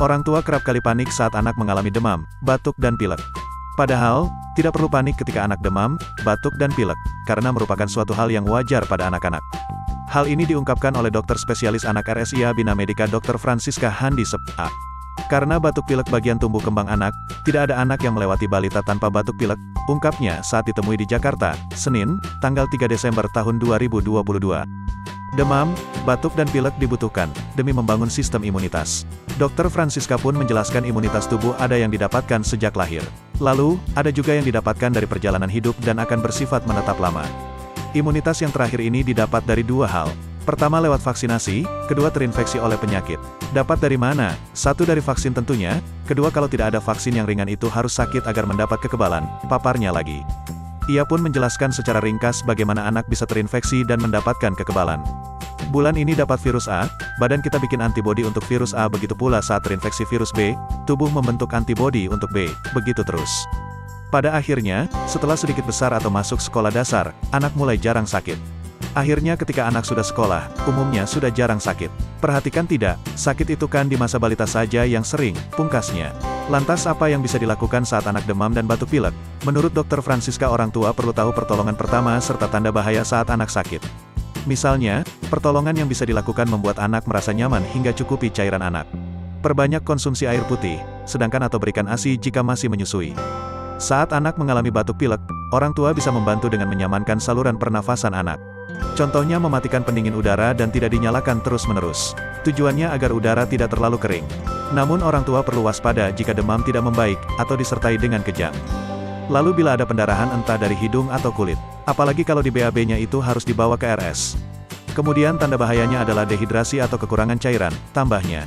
Orang tua kerap kali panik saat anak mengalami demam, batuk dan pilek. Padahal, tidak perlu panik ketika anak demam, batuk dan pilek, karena merupakan suatu hal yang wajar pada anak-anak. Hal ini diungkapkan oleh dokter spesialis anak RSIA Bina Medica Dr. Francisca Handi Sep.A. Karena batuk pilek bagian tumbuh kembang anak, tidak ada anak yang melewati balita tanpa batuk pilek, ungkapnya saat ditemui di Jakarta, Senin, tanggal 3 Desember tahun 2022. Demam, batuk dan pilek dibutuhkan, demi membangun sistem imunitas. Dr. Francisca pun menjelaskan imunitas tubuh ada yang didapatkan sejak lahir. Lalu, ada juga yang didapatkan dari perjalanan hidup dan akan bersifat menetap lama. Imunitas yang terakhir ini didapat dari dua hal. Pertama lewat vaksinasi, kedua terinfeksi oleh penyakit. Dapat dari mana? Satu dari vaksin tentunya, kedua kalau tidak ada vaksin yang ringan itu harus sakit agar mendapat kekebalan, paparnya lagi. Ia pun menjelaskan secara ringkas bagaimana anak bisa terinfeksi dan mendapatkan kekebalan. Bulan ini dapat virus A, badan kita bikin antibodi untuk virus A, begitu pula saat terinfeksi virus B, tubuh membentuk antibodi untuk B, begitu terus. Pada akhirnya, setelah sedikit besar atau masuk sekolah dasar, anak mulai jarang sakit. Akhirnya ketika anak sudah sekolah, umumnya sudah jarang sakit. Perhatikan tidak, sakit itu kan di masa balita saja yang sering, pungkasnya. Lantas apa yang bisa dilakukan saat anak demam dan batuk pilek? Menurut Dr. Francisca, orang tua perlu tahu pertolongan pertama serta tanda bahaya saat anak sakit. Misalnya, pertolongan yang bisa dilakukan membuat anak merasa nyaman hingga cukupi cairan anak. Perbanyak konsumsi air putih, sedangkan atau berikan ASI jika masih menyusui. Saat anak mengalami batuk pilek, orang tua bisa membantu dengan menyamankan saluran pernafasan anak. Contohnya mematikan pendingin udara dan tidak dinyalakan terus-menerus. Tujuannya agar udara tidak terlalu kering. Namun orang tua perlu waspada jika demam tidak membaik, atau disertai dengan kejang. Lalu bila ada pendarahan entah dari hidung atau kulit, apalagi kalau di BAB-nya itu harus dibawa ke RS. Kemudian tanda bahayanya adalah dehidrasi atau kekurangan cairan, tambahnya.